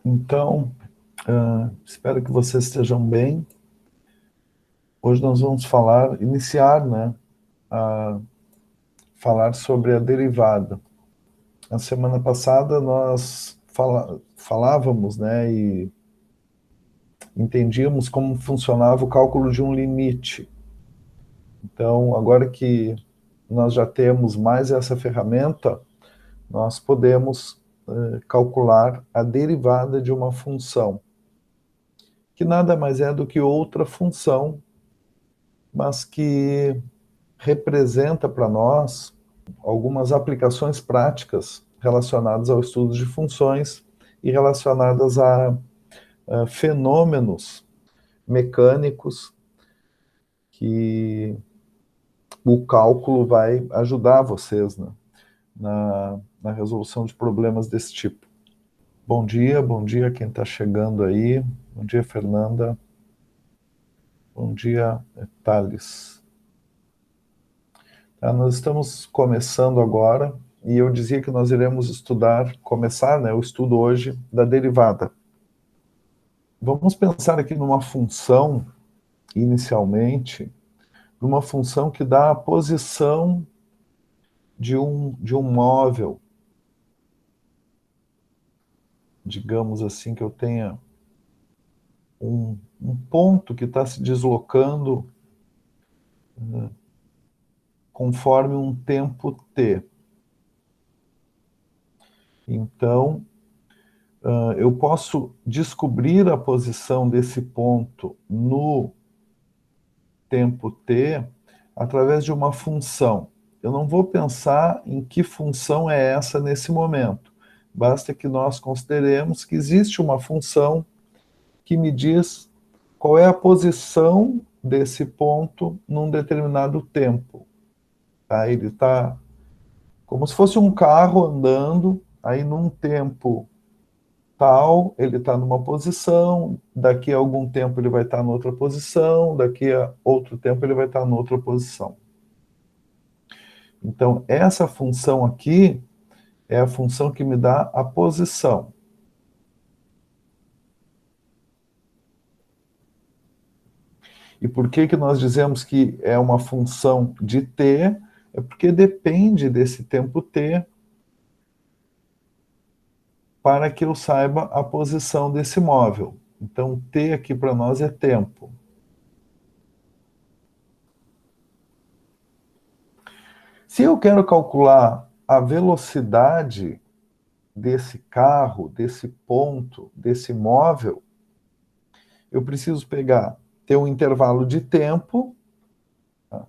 Então, espero que vocês estejam bem. Hoje nós vamos iniciar, né, a falar sobre a derivada. Na semana passada nós falávamos, né, e entendíamos como funcionava o cálculo de um limite. Então, agora que nós já temos mais essa ferramenta, nós podemos calcular a derivada de uma função, que nada mais é do que outra função, mas que representa para nós algumas aplicações práticas relacionadas ao estudo de funções e relacionadas a fenômenos mecânicos que o cálculo vai ajudar vocês, né, na resolução de problemas desse tipo. Bom dia quem está chegando aí. Bom dia, Fernanda. Bom dia, Thales. Nós estamos começando agora, e eu dizia que nós iremos começar, né, o estudo hoje da derivada. Vamos pensar aqui numa função, inicialmente, numa função que dá a posição de um móvel. Digamos assim, que eu tenha um ponto que está se deslocando conforme um tempo t. Então, eu posso descobrir a posição desse ponto no tempo t através de uma função. Eu não vou pensar em que função é essa nesse momento. Basta que nós consideremos que existe uma função que me diz qual é a posição desse ponto num determinado tempo. Tá? Ele está como se fosse um carro andando, aí num tempo tal, ele está numa posição, daqui a algum tempo ele vai estar noutra posição, daqui a outro tempo ele vai estar noutra posição. Então, essa função aqui é a função que me dá a posição. E por que nós dizemos que é uma função de t? É porque depende desse tempo t para que eu saiba a posição desse móvel. Então, t aqui para nós é tempo. Se eu quero calcular a velocidade desse carro, desse ponto, desse móvel, eu preciso ter um intervalo de tempo, tá,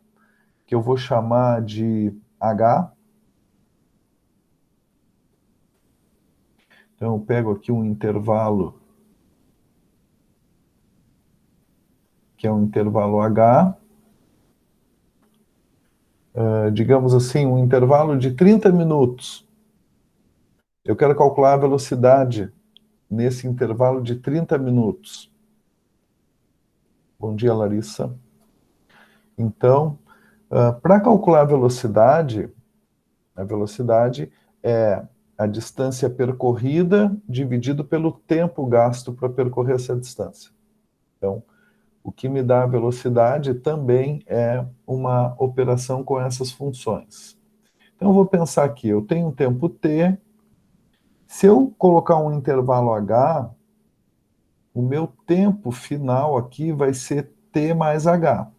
que eu vou chamar de h. Então, eu pego aqui um intervalo, que é um intervalo h, digamos assim, um intervalo de 30 minutos. Eu quero calcular a velocidade nesse intervalo de 30 minutos. Bom dia, Larissa. Então, para calcular a velocidade é a distância percorrida dividido pelo tempo gasto para percorrer essa distância. Então, o que me dá a velocidade também é uma operação com essas funções. Então, eu vou pensar aqui, eu tenho um tempo t, se eu colocar um intervalo h, o meu tempo final aqui vai ser t mais h.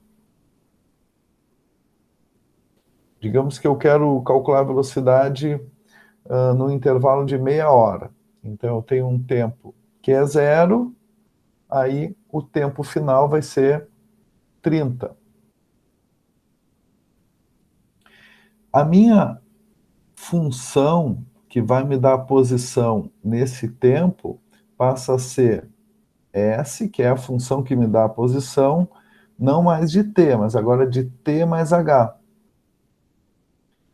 Digamos que eu quero calcular a velocidade no intervalo de meia hora. Então, eu tenho um tempo que é 0, aí o tempo final vai ser 30. A minha função que vai me dar a posição nesse tempo passa a ser S, que é a função que me dá a posição, não mais de t, mas agora de t mais h.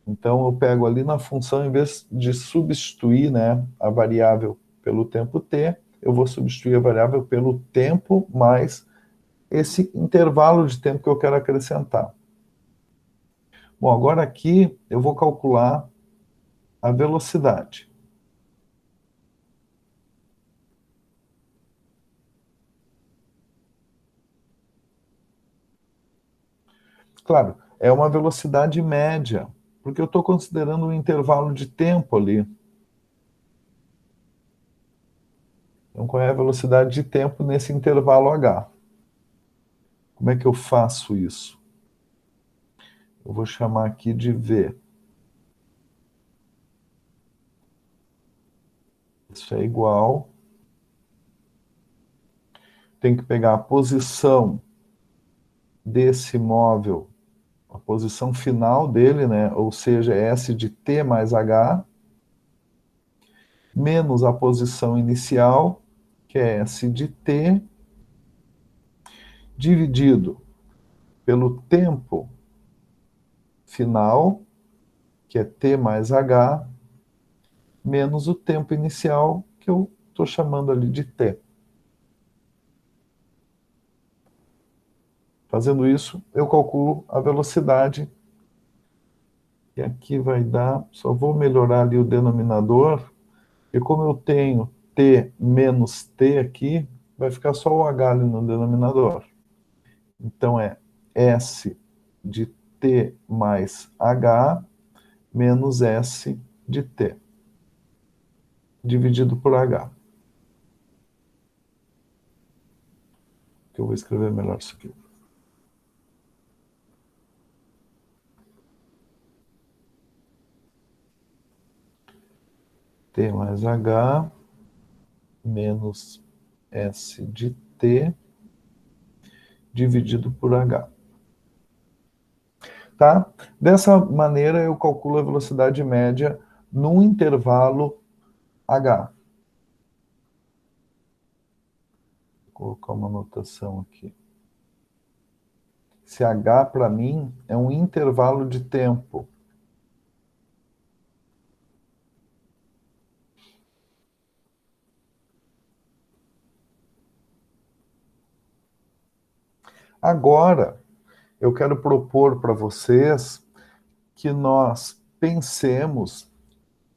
Então, eu pego ali na função, em vez de substituir, né, a variável pelo tempo t, eu vou substituir a variável pelo tempo mais esse intervalo de tempo que eu quero acrescentar. Bom, agora aqui eu vou calcular a velocidade. Claro, é uma velocidade média, porque eu estou considerando um intervalo de tempo ali. Então, qual é a velocidade de tempo nesse intervalo h? Como é que eu faço isso? Eu vou chamar aqui de v. Isso é igual. Tem que pegar a posição desse móvel, a posição final dele, né? Ou seja, S de t mais h, menos a posição inicial, que é S de t, dividido pelo tempo final, que é t mais h, menos o tempo inicial, que eu estou chamando ali de t. Fazendo isso, eu calculo a velocidade. E aqui vai dar, só vou melhorar ali o denominador, e como eu tenho t menos t aqui, vai ficar só o h ali no denominador. Então é S de t mais h menos S de t, dividido por h. Que eu vou escrever melhor isso aqui. T mais h menos S de t dividido por h. Tá? Dessa maneira, eu calculo a velocidade média num intervalo h. Vou colocar uma anotação aqui. Esse h, para mim, é um intervalo de tempo. Agora, eu quero propor para vocês que nós pensemos,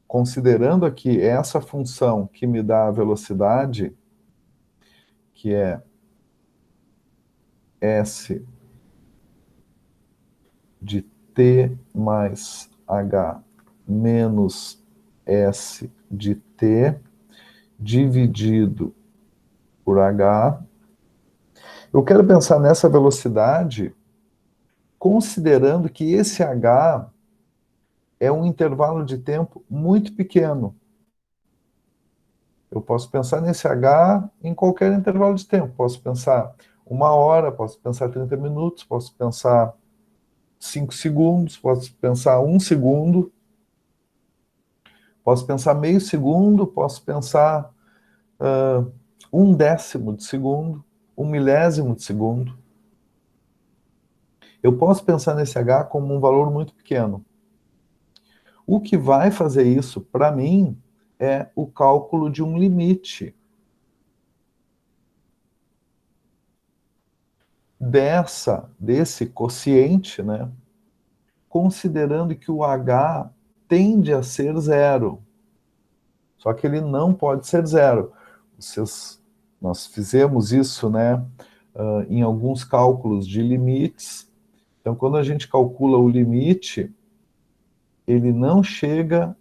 considerando aqui essa função que me dá a velocidade, que é S de t mais h menos S de t dividido por h. Eu quero pensar nessa velocidade considerando que esse h é um intervalo de tempo muito pequeno. Eu posso pensar nesse h em qualquer intervalo de tempo. Posso pensar 1 hora, posso pensar 30 minutos, posso pensar 5 segundos, posso pensar 1 segundo, posso pensar meio segundo, posso pensar 1/10 de segundo, 1 milésimo de segundo. Eu posso pensar nesse h como um valor muito pequeno. O que vai fazer isso, para mim, é o cálculo de um limite desse quociente, né, considerando que o h tende a ser zero. Só que ele não pode ser zero. Nós fizemos isso, né, em alguns cálculos de limites. Então, quando a gente calcula o limite, ele não chega,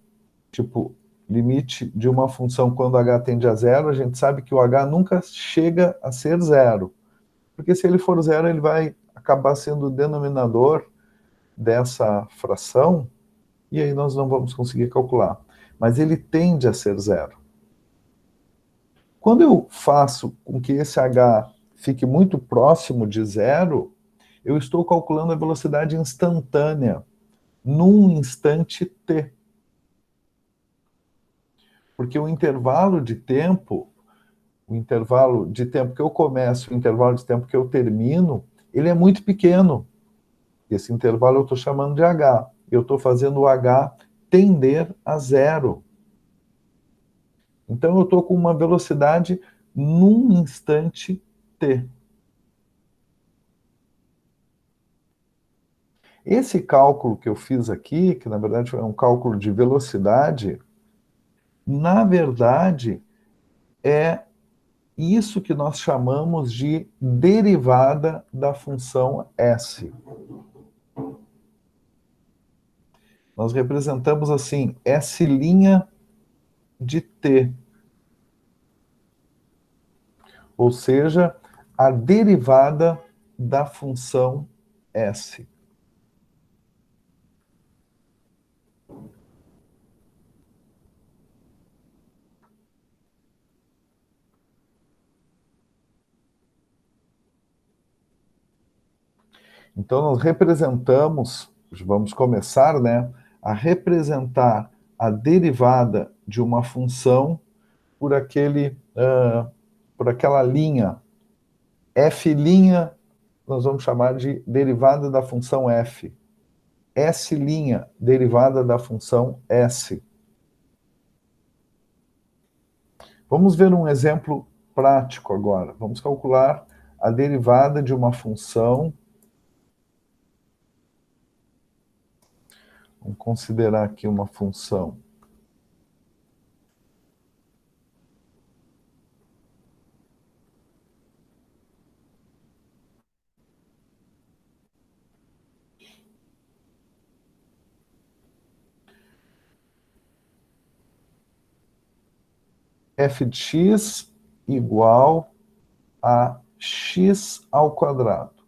tipo, limite de uma função quando h tende a zero, a gente sabe que o h nunca chega a ser zero. Porque se ele for zero, ele vai acabar sendo o denominador dessa fração, e aí nós não vamos conseguir calcular. Mas ele tende a ser zero. Quando eu faço com que esse h fique muito próximo de zero, eu estou calculando a velocidade instantânea num instante t. Porque o intervalo de tempo que eu começo, o intervalo de tempo que eu termino, ele é muito pequeno. Esse intervalo eu estou chamando de h. Eu estou fazendo o h tender a zero. Então eu estou com uma velocidade num instante t. Esse cálculo que eu fiz aqui, que na verdade é um cálculo de velocidade, na verdade é isso que nós chamamos de derivada da função s. nós representamos assim, S' de t, ou seja, a derivada da função S. Então, nós representamos, vamos começar, né, a representar a derivada de uma função por por aquela linha. F', nós vamos chamar de derivada da função f. S', derivada da função s. Vamos ver um exemplo prático agora. Vamos calcular a derivada de uma função. Vamos considerar aqui uma função f de x igual a x ao quadrado.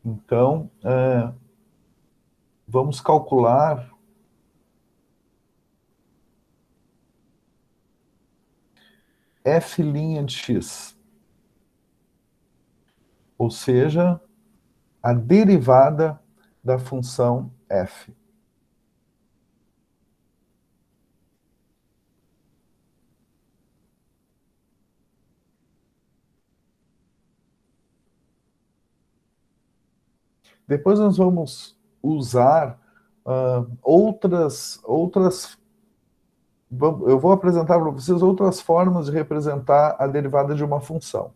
Então, vamos calcular f' de x, ou seja, a derivada da função f. Depois nós vamos usar outras. Eu vou apresentar para vocês outras formas de representar a derivada de uma função.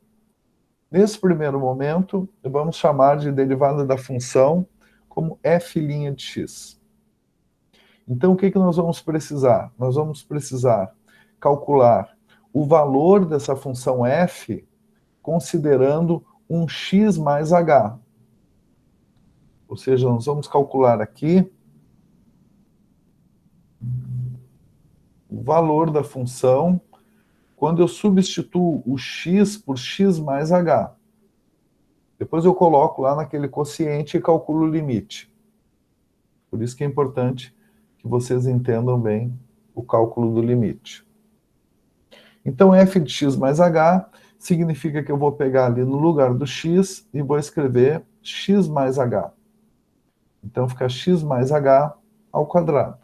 Nesse primeiro momento, vamos chamar de derivada da função como f' de x. Então, o que nós vamos precisar? Nós vamos precisar calcular o valor dessa função f considerando um x mais h. Ou seja, nós vamos calcular aqui o valor da função quando eu substituo o x por x mais h. Depois eu coloco lá naquele quociente e calculo o limite. Por isso que é importante que vocês entendam bem o cálculo do limite. Então, f de x mais h significa que eu vou pegar ali no lugar do x e vou escrever x mais h. Então, fica x mais h ao quadrado.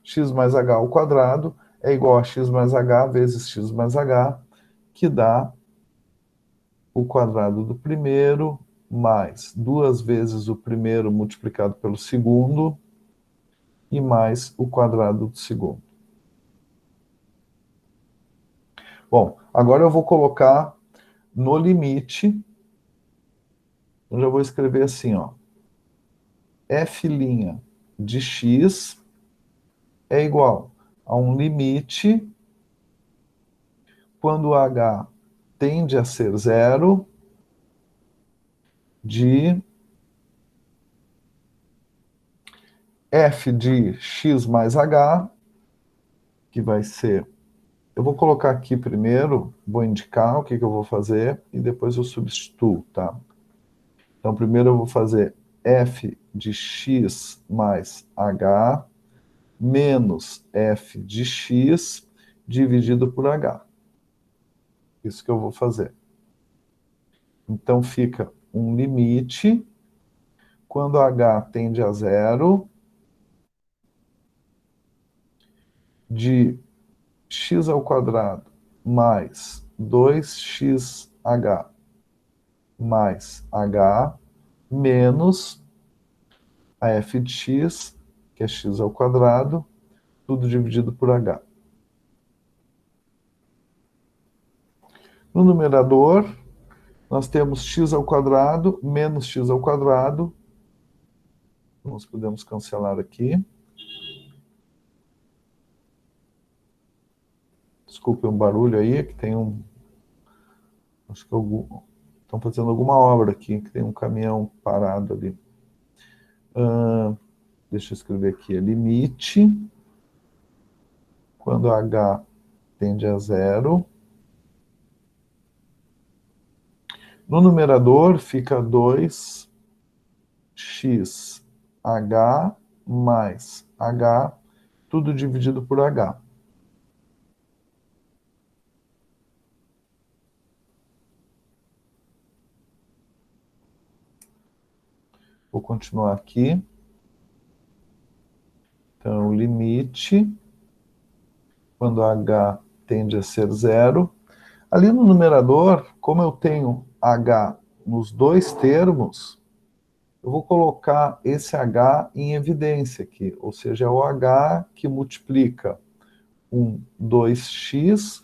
X mais h ao quadrado é igual a x mais h vezes x mais h, que dá o quadrado do primeiro mais 2 vezes o primeiro multiplicado pelo segundo e mais o quadrado do segundo. Bom, agora eu vou colocar no limite, eu já vou escrever assim, ó, f' de x é igual a um limite quando h tende a ser zero de f de x mais h, que vai ser... Eu vou colocar aqui primeiro, vou indicar o que eu vou fazer e depois eu substituo, tá? Então, primeiro eu vou fazer f de x mais h menos f de x dividido por h. Isso que eu vou fazer. Então, fica um limite quando h tende a zero de x ao quadrado mais 2xh mais h menos a f de x, que é x ao quadrado, tudo dividido por h. No numerador, nós temos x ao quadrado menos x ao quadrado. Nós podemos cancelar aqui. Desculpe um barulho aí, que tem um... Acho que estão fazendo alguma obra aqui, que tem um caminhão parado ali. Deixa eu escrever aqui, é limite, quando H tende a zero. No numerador fica 2x H mais H, tudo dividido por H. Vou continuar aqui. Então, o limite, quando H tende a ser zero. Ali no numerador, como eu tenho H nos dois termos, eu vou colocar esse H em evidência aqui, ou seja, é o H que multiplica um 2x,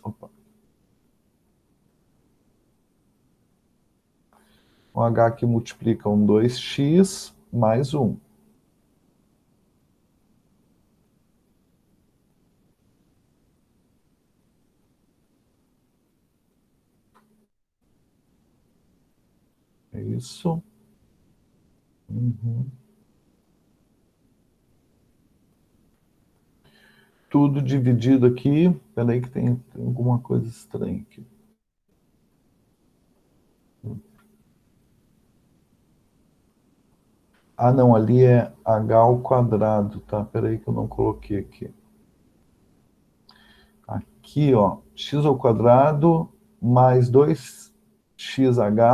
um H que multiplica um 2x mais 1. É isso. Uhum. Tudo dividido aqui. Espera aí que tem alguma coisa estranha aqui. Ah, não, ali é h ao quadrado, tá? Espera aí que eu não coloquei aqui. Aqui, ó, x ao quadrado mais 2xh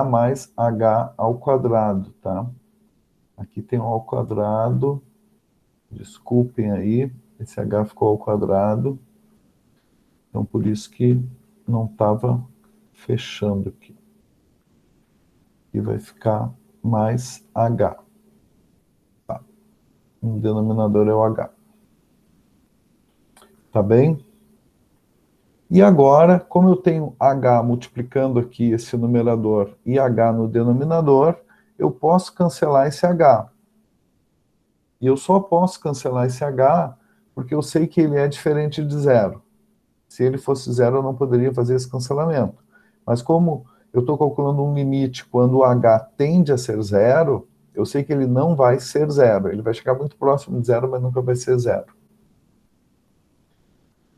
mais h ao quadrado, tá? Aqui tem um ao quadrado. Desculpem aí, esse h ficou ao quadrado. Então, por isso que não estava fechando aqui. E vai ficar mais h. Tá. O denominador é o h. Tá bem? E agora, como eu tenho h multiplicando aqui esse numerador e h no denominador, eu posso cancelar esse h. E eu só posso cancelar esse h porque eu sei que ele é diferente de zero. Se ele fosse zero, eu não poderia fazer esse cancelamento. Mas como eu estou calculando um limite quando o h tende a ser zero, eu sei que ele não vai ser zero. Ele vai chegar muito próximo de zero, mas nunca vai ser zero.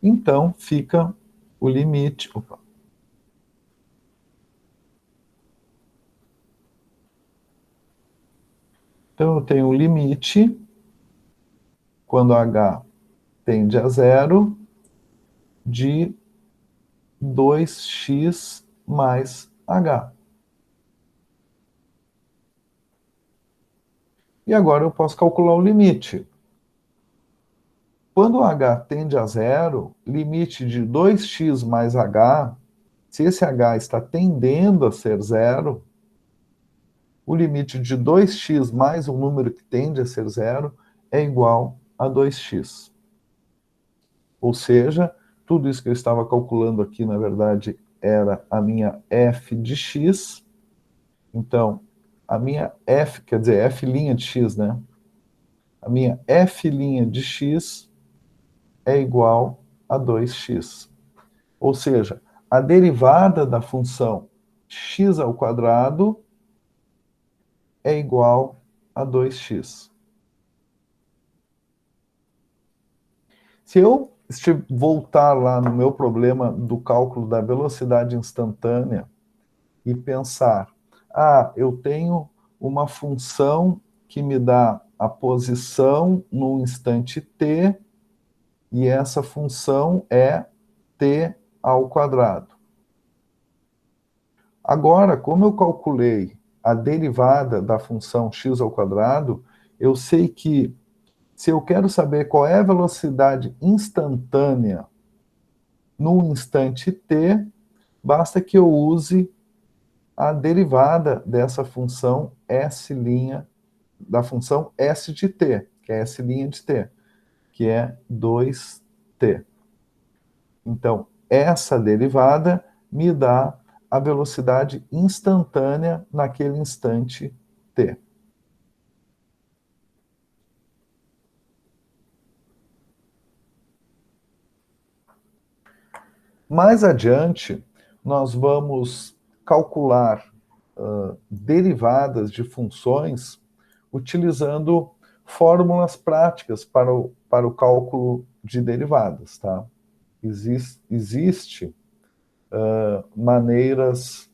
Então, fica o limite... Opa. Então, eu tenho o limite quando h tende a zero de 2x mais h. E agora eu posso calcular o limite. Quando h tende a zero, limite de 2x mais h, se esse h está tendendo a ser zero, o limite de 2x mais um número que tende a ser zero é igual a 2x. Ou seja, tudo isso que eu estava calculando aqui, na verdade, era a minha f de x. Então, a minha f, quer dizer, f' de x, né? A minha f' de x é igual a 2x. Ou seja, a derivada da função x ao quadrado é igual a 2x. Se eu voltar lá no meu problema do cálculo da velocidade instantânea e pensar, eu tenho uma função que me dá a posição no instante t, e essa função é t ao quadrado. Agora, como eu calculei a derivada da função x ao quadrado, eu sei que se eu quero saber qual é a velocidade instantânea no instante t, basta que eu use a derivada dessa função s', da função s de t, que é s' de t, que é 2t. Então, essa derivada me dá a velocidade instantânea naquele instante t. Mais adiante, nós vamos calcular derivadas de funções utilizando fórmulas práticas para o cálculo de derivadas, tá? Existe maneiras,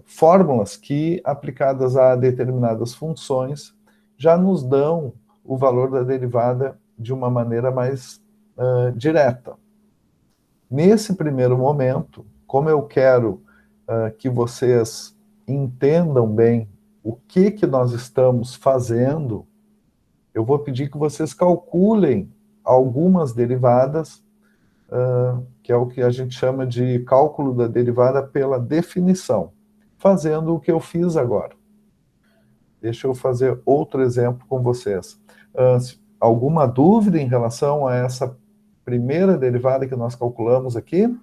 fórmulas que, aplicadas a determinadas funções, já nos dão o valor da derivada de uma maneira mais direta. Nesse primeiro momento, como eu quero que vocês entendam bem o que nós estamos fazendo, eu vou pedir que vocês calculem algumas derivadas, que é o que a gente chama de cálculo da derivada pela definição, fazendo o que eu fiz agora. Deixa eu fazer outro exemplo com vocês. Alguma dúvida em relação a essa primeira derivada que nós calculamos aqui?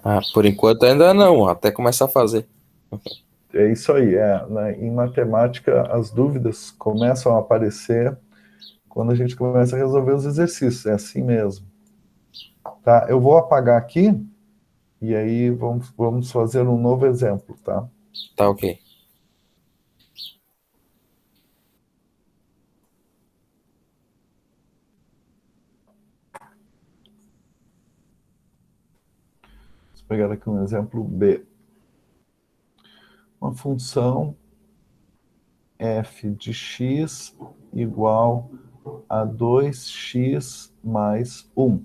Ah, por enquanto ainda não, até começar a fazer. É isso aí, em matemática as dúvidas começam a aparecer quando a gente começa a resolver os exercícios, é assim mesmo. Tá, eu vou apagar aqui, e aí vamos fazer um novo exemplo, tá? Tá ok. Vamos pegar aqui um exemplo B. Uma função f de x igual a 2x mais 1.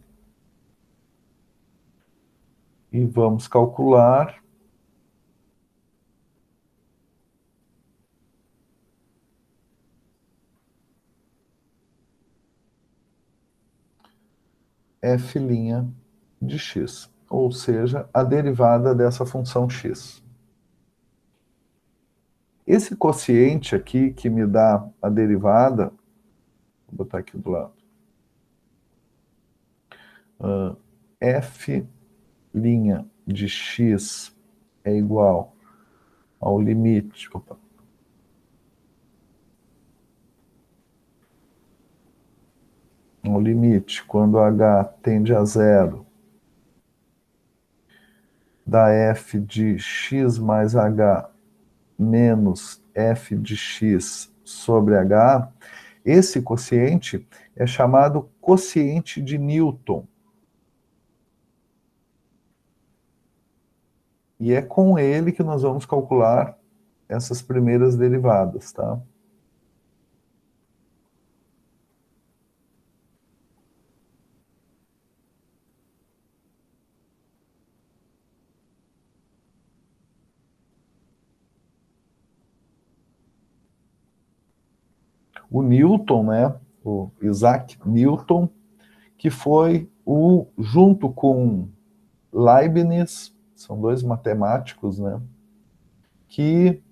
E vamos calcular f' de x, ou seja, a derivada dessa função x. Esse quociente aqui que me dá a derivada, vou botar aqui do lado, f' de x é igual ao limite, ao limite, quando h tende a zero, da f de x mais h menos f de x sobre h, esse quociente é chamado quociente de Newton. E é com ele que nós vamos calcular essas primeiras derivadas, tá? O Newton, né, o Isaac Newton, que foi junto com Leibniz, são dois matemáticos, né, que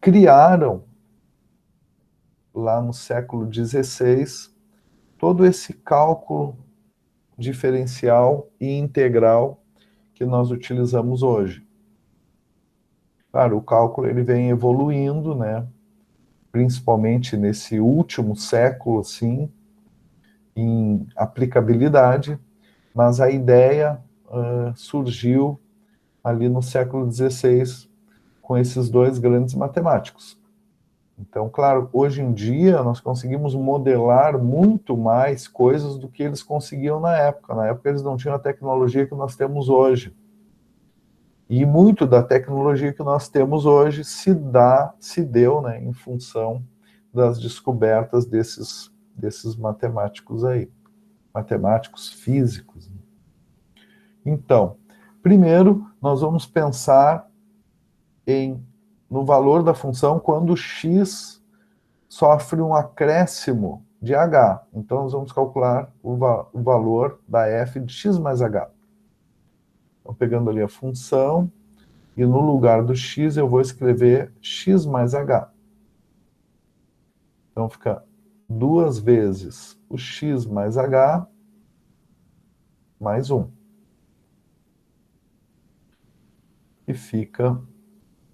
criaram, lá no século XVI, todo esse cálculo diferencial e integral que nós utilizamos hoje. Claro, o cálculo ele vem evoluindo, né, principalmente nesse último século, assim, em aplicabilidade, mas a ideia surgiu ali no século XVI com esses dois grandes matemáticos. Então, claro, hoje em dia nós conseguimos modelar muito mais coisas do que eles conseguiam na época. Na época eles não tinham a tecnologia que nós temos hoje. E muito da tecnologia que nós temos hoje se deu, né, em função das descobertas desses matemáticos aí, matemáticos físicos. Então, primeiro, nós vamos pensar no valor da função quando x sofre um acréscimo de h. Então, nós vamos calcular o valor da f de x mais h. Então, pegando ali a função, e no lugar do x eu vou escrever x mais h. Então fica 2 vezes o x mais h mais 1. E fica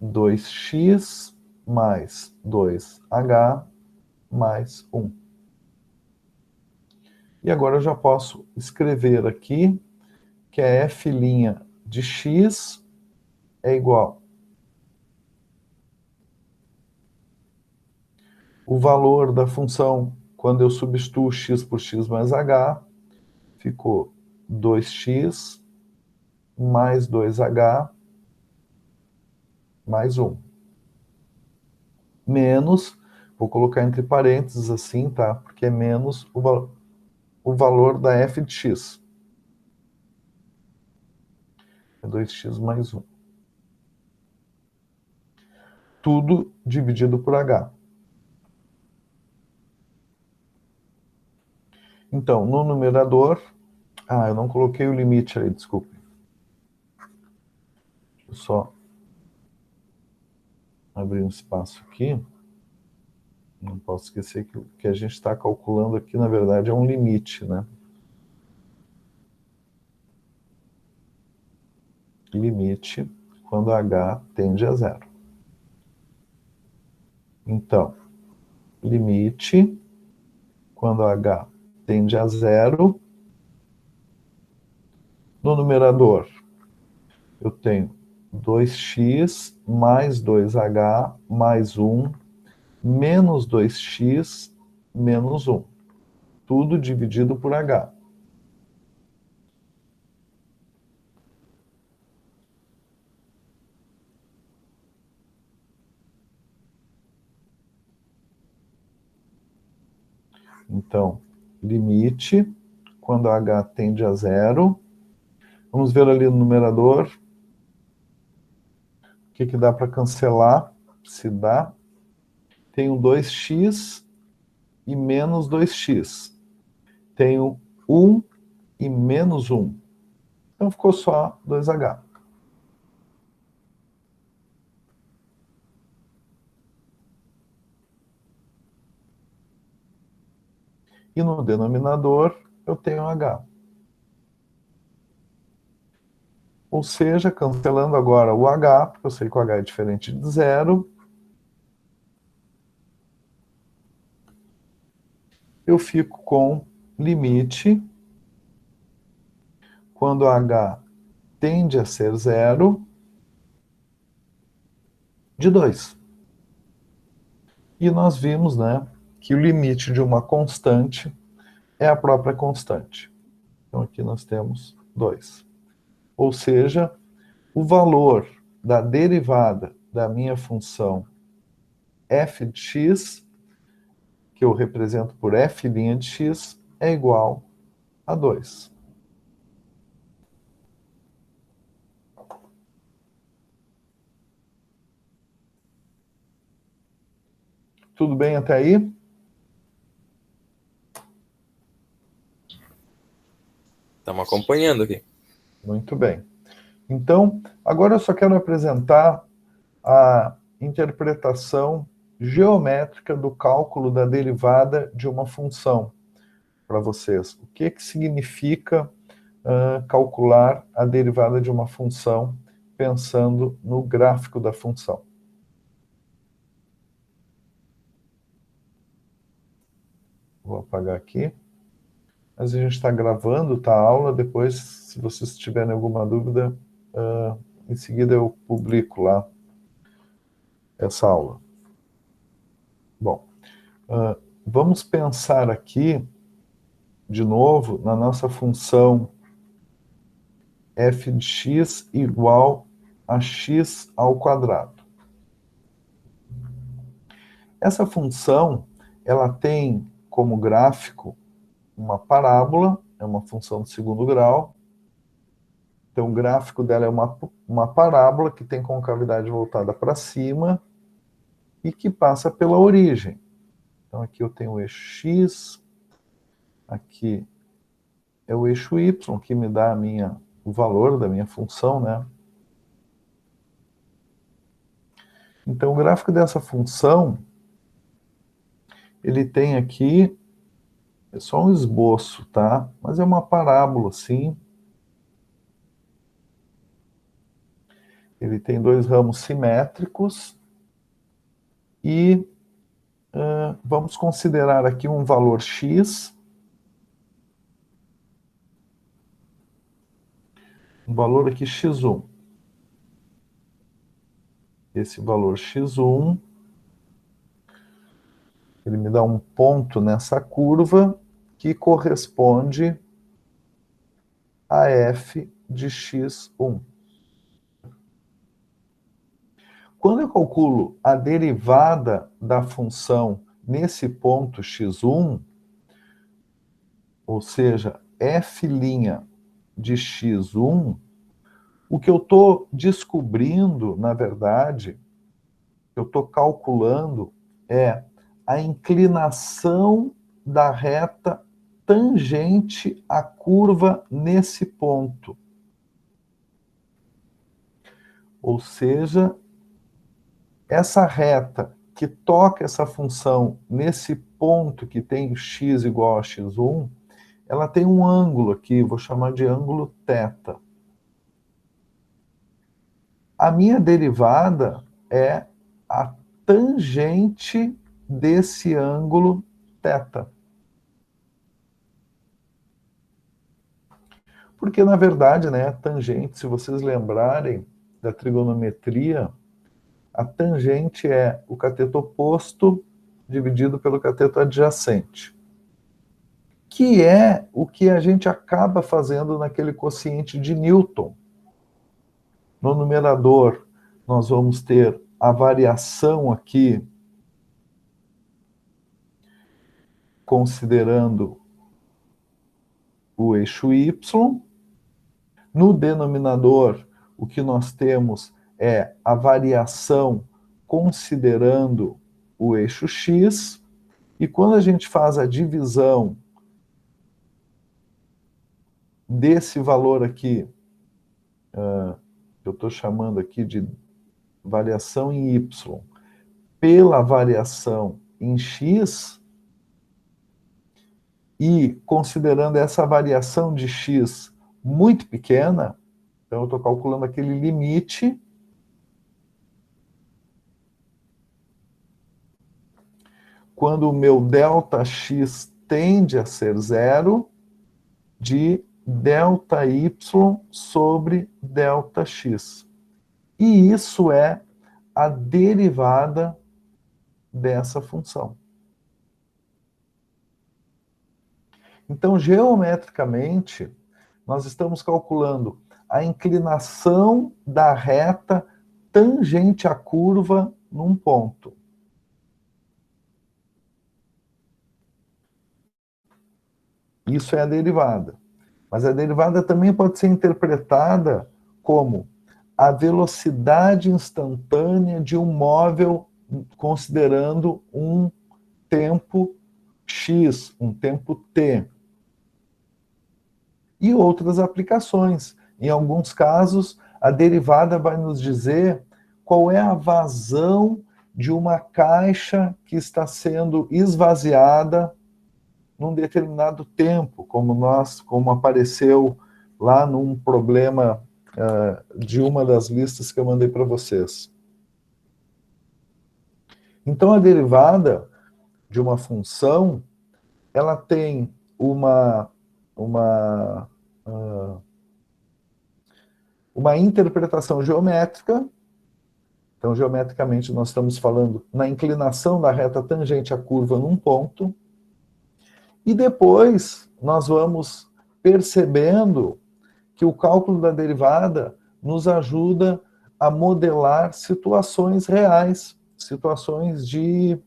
2x mais 2h mais 1. E agora eu já posso escrever aqui que a f' de x é igual. O valor da função, quando eu substituo x por x mais h, ficou 2x mais 2h mais 1. Menos, vou colocar entre parênteses assim, tá? Porque é menos o valor da f de x. É 2x mais 1. Tudo dividido por h. Então, no numerador... eu não coloquei o limite aí, desculpe. Deixa eu só abrir um espaço aqui. Não posso esquecer que o que a gente está calculando aqui, na verdade, é um limite, né? Limite quando h tende a zero. Então, limite quando h tende a zero. No numerador, eu tenho 2x mais 2h mais 1 menos 2x menos 1. Tudo dividido por h. Então, limite quando h tende a zero. Vamos ver ali no numerador o que dá para cancelar, se dá. Tenho 2x e menos 2x. Tenho 1 e menos 1. Então ficou só 2h. E no denominador eu tenho h. Ou seja, cancelando agora o h, porque eu sei que o h é diferente de zero, eu fico com limite quando h tende a ser zero de 2. E nós vimos, né, que o limite de uma constante é a própria constante. Então aqui nós temos 2. Ou seja, o valor da derivada da minha função f de x, que eu represento por f' de x, é igual a 2. Tudo bem até aí? Estamos acompanhando aqui. Muito bem. Então, agora eu só quero apresentar a interpretação geométrica do cálculo da derivada de uma função para vocês. O que significa calcular a derivada de uma função pensando no gráfico da função? Vou apagar aqui. Mas a gente está gravando, tá, a aula. Depois, se vocês tiverem alguma dúvida, em seguida eu publico lá essa aula. Bom, vamos pensar aqui, de novo, na nossa função f de x igual a x ao quadrado. Essa função, ela tem como gráfico uma parábola, é uma função de segundo grau. Então, o gráfico dela é uma parábola que tem concavidade voltada para cima e que passa pela origem. Então, aqui eu tenho o eixo x, aqui é o eixo y, que me dá o valor da minha função, né? Então, o gráfico dessa função, ele tem aqui, é só um esboço, tá? Mas é uma parábola, sim. Ele tem dois ramos simétricos e vamos considerar aqui um valor x, um valor aqui x1. Esse valor x1, ele me dá um ponto nessa curva que corresponde a f de x1. Quando eu calculo a derivada da função nesse ponto x1, ou seja, f' de x1, o que eu estou descobrindo, na verdade, eu estou calculando é a inclinação da reta tangente à curva nesse ponto. Ou seja, essa reta que toca essa função nesse ponto que tem x igual a x1, ela tem um ângulo aqui, vou chamar de ângulo θ. A minha derivada é a tangente desse ângulo θ. Porque, na verdade, né, a tangente, se vocês lembrarem da trigonometria, a tangente é o cateto oposto dividido pelo cateto adjacente, que é o que a gente acaba fazendo naquele quociente de Newton. No numerador, nós vamos ter a variação aqui, considerando o eixo y. No denominador, o que nós temos é a variação considerando o eixo x. E quando a gente faz a divisão desse valor aqui, eu estou chamando aqui de variação em y, pela variação em x, e considerando essa variação de x muito pequena, então eu estou calculando aquele limite, quando o meu ΔX tende a ser zero, de ΔY sobre ΔX. E isso é a derivada dessa função. Então, geometricamente, nós estamos calculando a inclinação da reta tangente à curva num ponto. Isso é a derivada. Mas a derivada também pode ser interpretada como a velocidade instantânea de um móvel considerando um tempo x, um tempo t. E outras aplicações. Em alguns casos, a derivada vai nos dizer qual é a vazão de uma caixa que está sendo esvaziada num determinado tempo, como apareceu lá num problema de uma das listas que eu mandei para vocês. Então, a derivada de uma função, ela tem uma interpretação geométrica. Então, geometricamente, nós estamos falando na inclinação da reta tangente à curva num ponto. E depois, nós vamos percebendo que o cálculo da derivada nos ajuda a modelar situações reais, situações de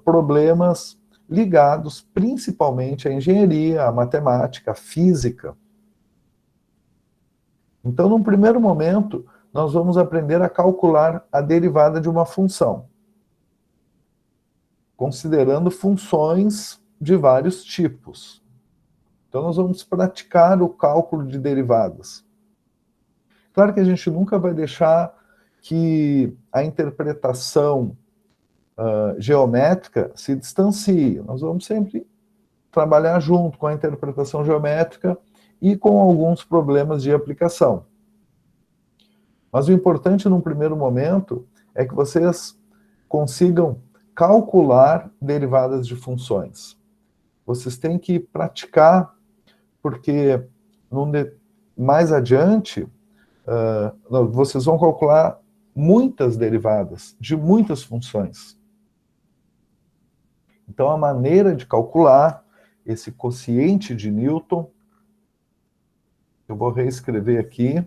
problemas ligados principalmente à engenharia, à matemática, à física. Então, num primeiro momento, nós vamos aprender a calcular a derivada de uma função, considerando funções de vários tipos. Então, nós vamos praticar o cálculo de derivadas. Claro que a gente nunca vai deixar que a interpretação geométrica se distancie. Nós vamos sempre trabalhar junto com a interpretação geométrica e com alguns problemas de aplicação. Mas o importante, num primeiro momento, é que vocês consigam calcular derivadas de funções. Vocês têm que praticar, porque mais adiante, vocês vão calcular muitas derivadas de muitas funções. Então, a maneira de calcular esse quociente de Newton, eu vou reescrever aqui.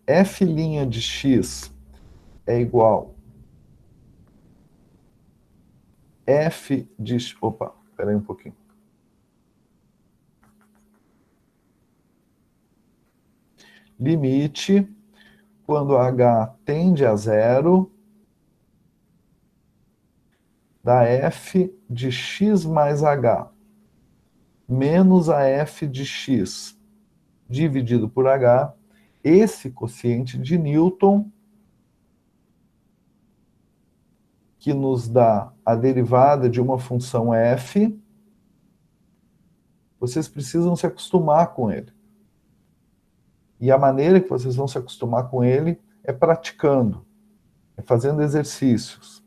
F' de x é igual F de... Opa, espera aí um pouquinho. Limite, quando h tende a zero, da f de x mais h, menos a f de x, dividido por h, esse quociente de Newton, que nos dá a derivada de uma função f, vocês precisam se acostumar com ele. E a maneira que vocês vão se acostumar com ele é praticando, é fazendo exercícios.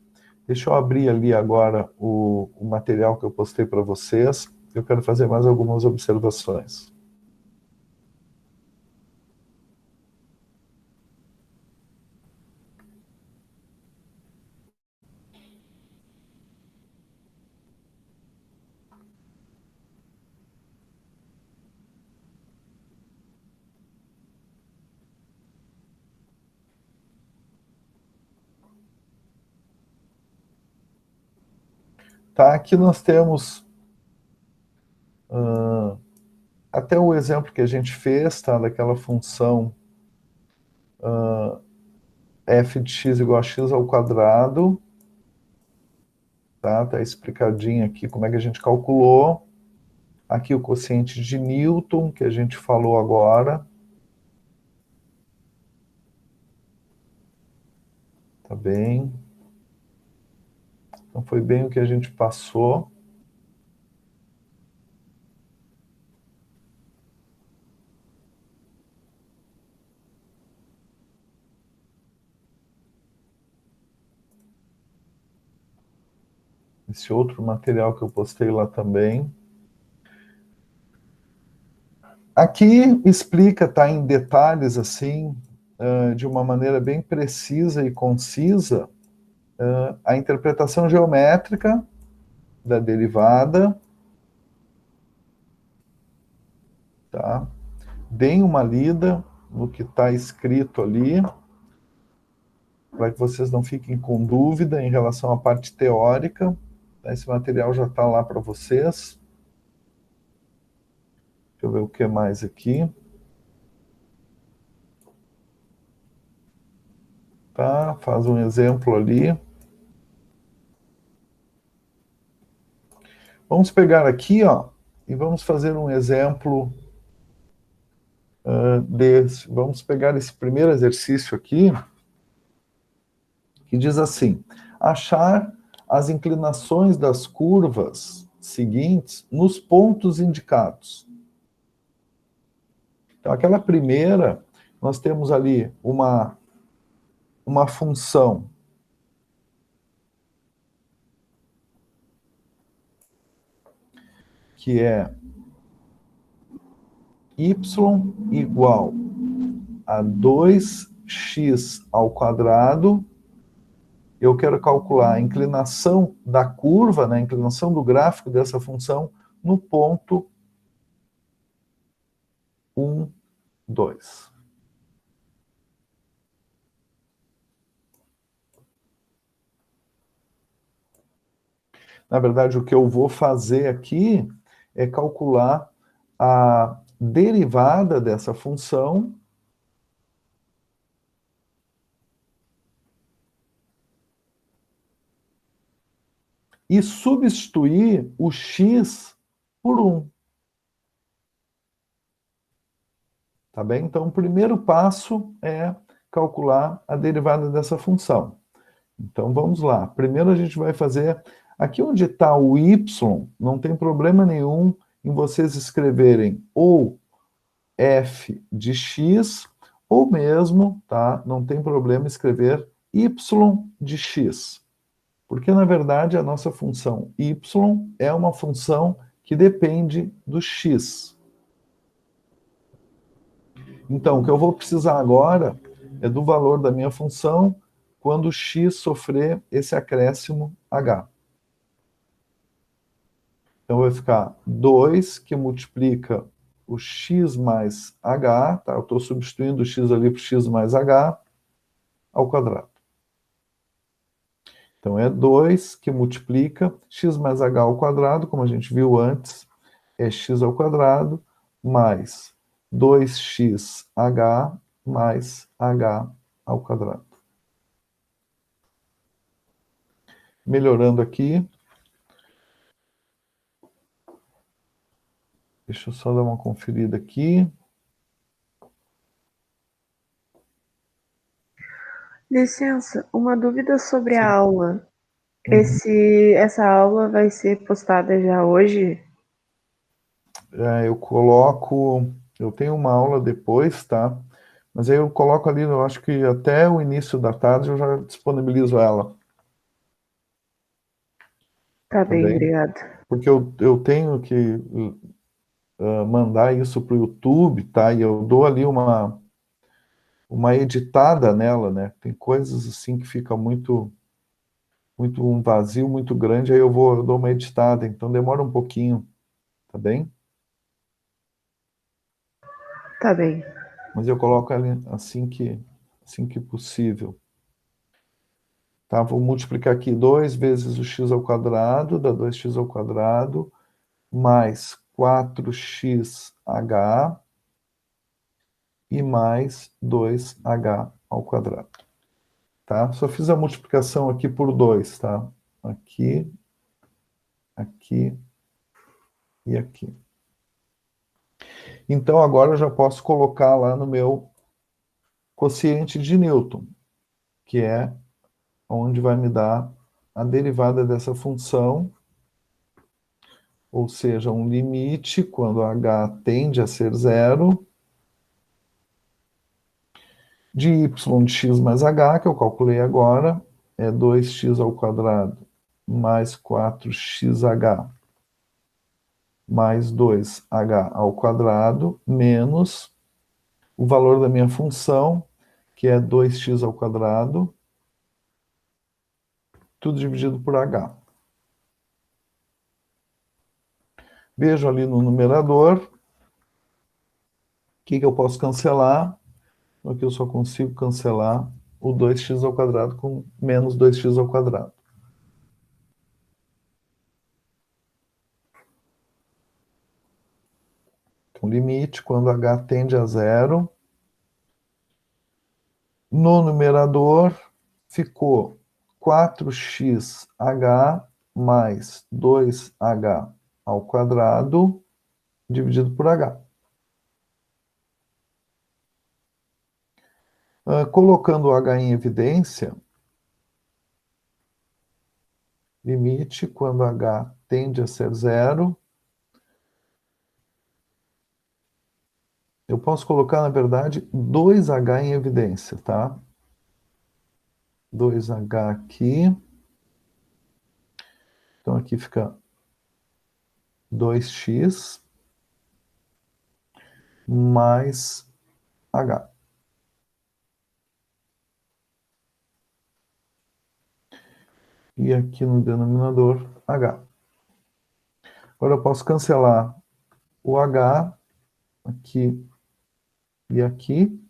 Deixa eu abrir ali agora o material que eu postei para vocês. Eu quero fazer mais algumas observações. Tá, aqui nós temos até o exemplo que a gente fez, tá, daquela função f de x igual a x ao quadrado. Tá explicadinho aqui como é que a gente calculou. Aqui o quociente de Newton, que a gente falou agora. Tá bem. Então foi bem o que a gente passou. Esse outro material que eu postei lá também. Aqui explica, tá, em detalhes, assim, de uma maneira bem precisa e concisa, a interpretação geométrica da derivada. Tá? Deem uma lida no que está escrito ali, para que vocês não fiquem com dúvida em relação à parte teórica. Esse material já está lá para vocês. Deixa eu ver o que mais aqui. Tá, faz um exemplo ali. Vamos pegar aqui, ó, e vamos fazer um exemplo desse. Vamos pegar esse primeiro exercício aqui, que diz assim: achar as inclinações das curvas seguintes nos pontos indicados. Então, aquela primeira, nós temos ali uma função que é y igual a 2x ao quadrado. Eu quero calcular a inclinação da curva, né, a inclinação do gráfico dessa função no ponto 1, 2. Na verdade, o que eu vou fazer aqui é calcular a derivada dessa função e substituir o x por 1. Tá bem? Então, o primeiro passo é calcular a derivada dessa função. Então, vamos lá. Primeiro a gente vai fazer... Aqui onde está o y, não tem problema nenhum em vocês escreverem ou f de x, ou mesmo, tá? Não tem problema escrever y de x. Porque, na verdade, a nossa função y é uma função que depende do x. Então, o que eu vou precisar agora é do valor da minha função quando x sofrer esse acréscimo h. Então, vai ficar 2 que multiplica o x mais h, tá? Eu estou substituindo o x ali por x mais h ao quadrado. Então, é 2 que multiplica x mais h ao quadrado, como a gente viu antes, é x ao quadrado, mais 2xh mais h ao quadrado. Melhorando aqui. Deixa eu só dar uma conferida aqui. Licença, uma dúvida sobre a Sim. aula. Essa aula vai ser postada já hoje? Eu tenho uma aula depois, tá? Mas aí eu coloco ali, eu acho que até o início da tarde eu já disponibilizo ela. Tá Tá bem, bem? obrigado. Porque eu tenho que mandar isso para o YouTube, tá? E eu dou ali uma editada nela, né? Tem coisas assim que fica muito um vazio muito grande, aí eu dou uma editada, então demora um pouquinho, tá bem? Tá bem. Mas eu coloco ali assim que possível. Tá? Vou multiplicar aqui 2 vezes o x ao quadrado, dá 2x ao quadrado, mais 4xh e mais 2h ao quadrado. Tá? Só fiz a multiplicação aqui por 2, tá? Aqui, aqui e aqui. Então, agora eu já posso colocar lá no meu quociente de Newton, que é onde vai me dar a derivada dessa função, ou seja, um limite quando h tende a ser zero, de y de x mais h, que eu calculei agora, é 2x ao quadrado mais 4xh mais 2h ao quadrado, menos o valor da minha função, que é 2x ao quadrado, tudo dividido por h. Vejo ali no numerador, o que eu posso cancelar? Aqui eu só consigo cancelar o 2x ao quadrado com menos 2x ao quadrado. Então, limite quando h tende a zero. No numerador ficou 4xh mais 2h ao quadrado dividido por h. Colocando o h em evidência, limite quando h tende a ser zero. Eu posso colocar, na verdade, 2h em evidência, tá? 2h aqui. Então, aqui fica 2x mais h. E aqui no denominador, h. Agora eu posso cancelar o h aqui e aqui.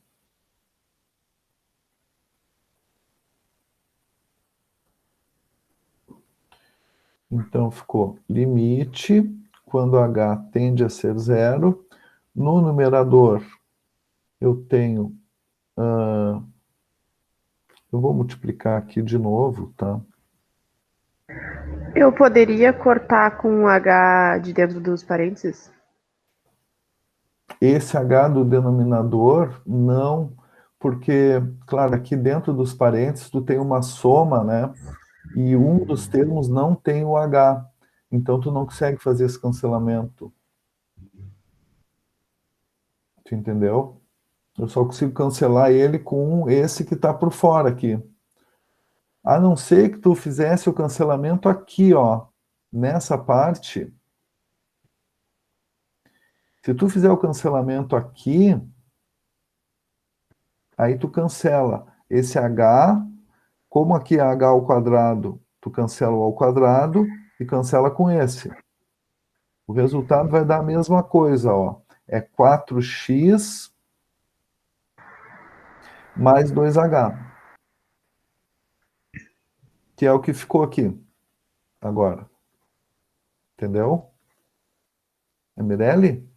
Então, ficou limite quando h tende a ser zero. No numerador, eu tenho... eu vou multiplicar aqui de novo, tá? Eu poderia cortar com o H de dentro dos parênteses? Esse h do denominador, não, porque, claro, aqui dentro dos parênteses tu tem uma soma, né? E um dos termos não tem o h. Então, tu não consegue fazer esse cancelamento. Tu entendeu? Eu só consigo cancelar ele com esse que está por fora aqui. A não ser que tu fizesse o cancelamento aqui, ó, nessa parte. Se tu fizer o cancelamento aqui, aí tu cancela esse h, como aqui é h ao quadrado, tu cancela o ao quadrado e cancela com esse. O resultado vai dar a mesma coisa, ó. É 4x mais 2h, que é o que ficou aqui agora. Entendeu? É Mirelle?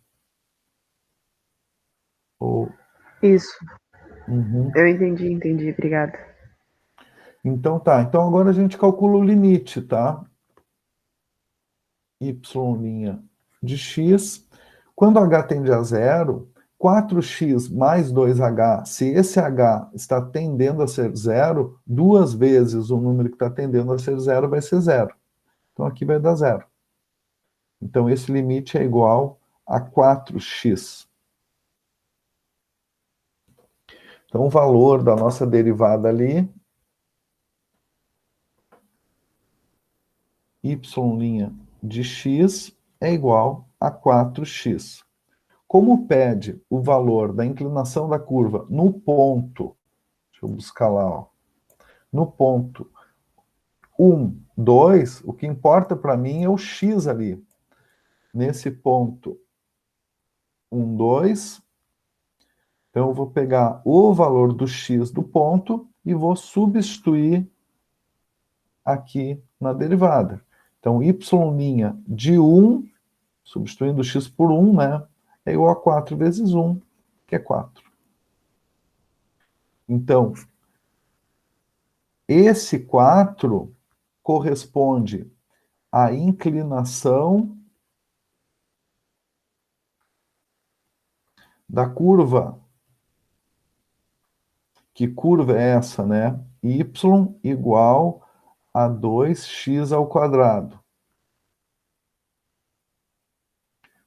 Ou... Isso, Uhum. eu entendi, obrigada. Então tá, então agora a gente calcula o limite, tá? Y' de x. Quando h tende a zero, 4x mais 2h, se esse h está tendendo a ser zero, duas vezes o número que está tendendo a ser zero vai ser zero. Então aqui vai dar zero. Então esse limite é igual a 4x. Então o valor da nossa derivada ali, y' de x é igual a 4x. Como pede o valor da inclinação da curva no ponto, deixa eu buscar lá, ó, no ponto 1, 2, o que importa para mim é o x ali. Nesse ponto 1, 2, então eu vou pegar o valor do x do ponto e vou substituir aqui na derivada. Então, y' de 1, substituindo x por 1, né, é igual a 4 vezes 1, que é 4. Então, esse 4 corresponde à inclinação da curva. Que curva é essa, né? Y igual a 2x ao quadrado.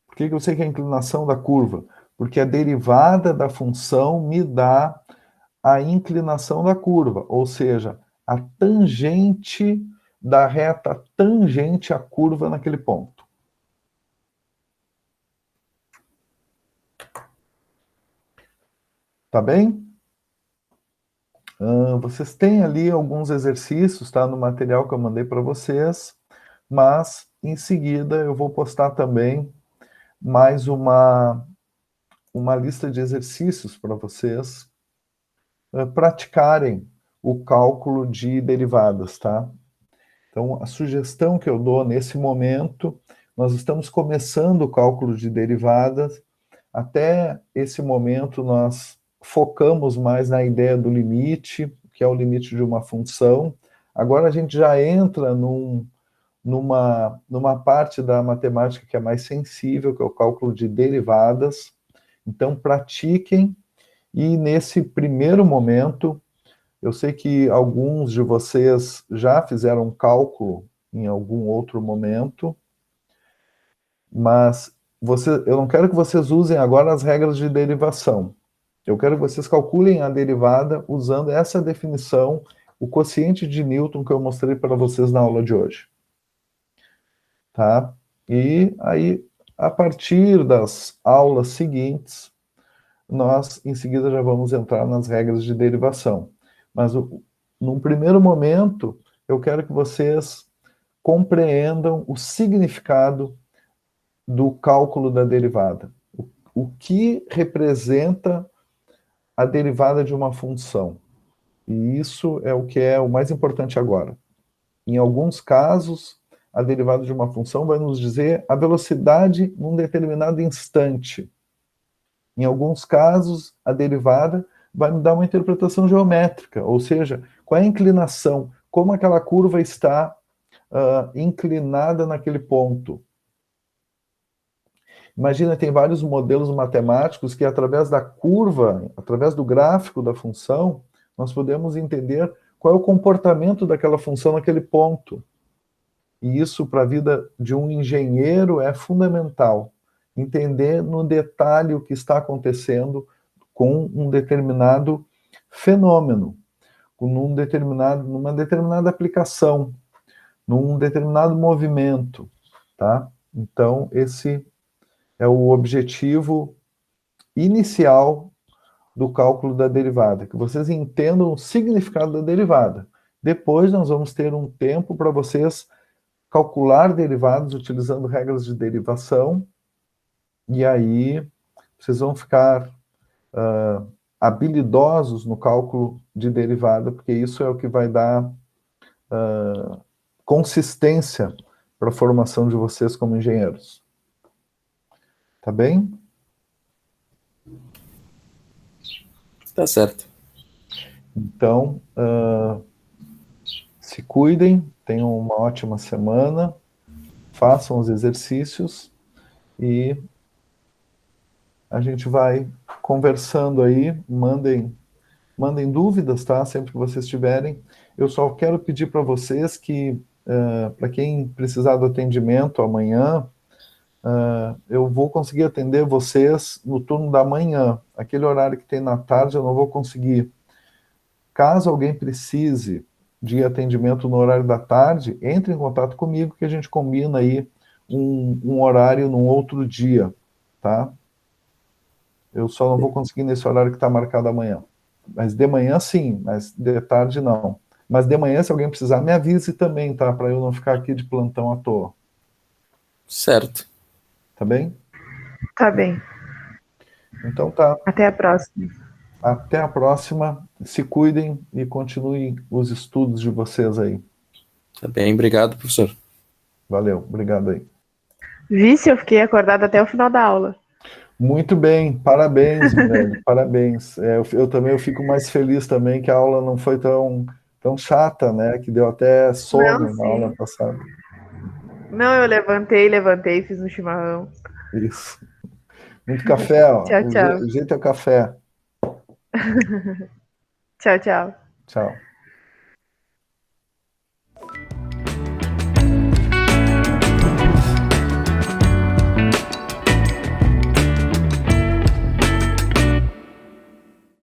Por que eu sei que é a inclinação da curva? Porque a derivada da função me dá a inclinação da curva, ou seja, a tangente da reta tangente à curva naquele ponto. Tá bem? Vocês têm ali alguns exercícios, tá, no material que eu mandei para vocês, mas em seguida eu vou postar também mais uma lista de exercícios para vocês praticarem o cálculo de derivadas, tá? Então, a sugestão que eu dou nesse momento, nós estamos começando o cálculo de derivadas. Até esse momento, nós focamos mais na ideia do limite, que é o limite de uma função. Agora a gente já entra numa parte da matemática que é mais sensível, que é o cálculo de derivadas. Então, pratiquem, e nesse primeiro momento, eu sei que alguns de vocês já fizeram um cálculo em algum outro momento, mas eu não quero que vocês usem agora as regras de derivação. Eu quero que vocês calculem a derivada usando essa definição, o quociente de Newton que eu mostrei para vocês na aula de hoje. Tá? E aí, a partir das aulas seguintes, nós em seguida já vamos entrar nas regras de derivação. Mas num primeiro momento, eu quero que vocês compreendam o significado do cálculo da derivada. O que representa a derivada de uma função. E isso é o que é o mais importante agora. Em alguns casos, a derivada de uma função vai nos dizer a velocidade num determinado instante. Em alguns casos, a derivada vai me dar uma interpretação geométrica, ou seja, qual é a inclinação, como aquela curva está inclinada naquele ponto. Imagina, tem vários modelos matemáticos que, através da curva, através do gráfico da função, nós podemos entender qual é o comportamento daquela função naquele ponto. E isso, para a vida de um engenheiro, é fundamental. Entender no detalhe o que está acontecendo com um determinado fenômeno. numa determinada aplicação, num determinado movimento, tá? Então, esse é o objetivo inicial do cálculo da derivada, que vocês entendam o significado da derivada. Depois nós vamos ter um tempo para vocês calcular derivadas utilizando regras de derivação, e aí vocês vão ficar habilidosos no cálculo de derivada, porque isso é o que vai dar consistência para a formação de vocês como engenheiros. Tá bem? Tá certo. Então, se cuidem, tenham uma ótima semana, façam os exercícios e a gente vai conversando aí, mandem dúvidas, tá? Sempre que vocês tiverem. Eu só quero pedir para vocês que, para quem precisar do atendimento amanhã, eu vou conseguir atender vocês no turno da manhã. Aquele horário que tem na tarde eu não vou conseguir. Caso alguém precise de atendimento no horário da tarde, entre em contato comigo que a gente combina aí um horário num outro dia, tá? Eu só não vou conseguir nesse horário que está marcado amanhã. Mas de manhã sim, mas de tarde não. Mas de manhã, se alguém precisar, me avise também, tá? Para eu não ficar aqui de plantão à toa. Certo. Tá bem? Tá bem. Então tá. Até a próxima. Até a próxima. Se cuidem e continuem os estudos de vocês aí. Tá bem, obrigado, professor. Valeu, obrigado aí. Vice, eu fiquei acordada até o final da aula. Muito bem, parabéns, velho, parabéns. Eu também fico mais feliz também que a aula não foi tão chata, né? Que deu até sono na aula passada. Não, eu levantei, fiz um chimarrão. Isso. Muito café, ó. Tchau, tchau. O jeito é o café. Tchau, tchau. Tchau.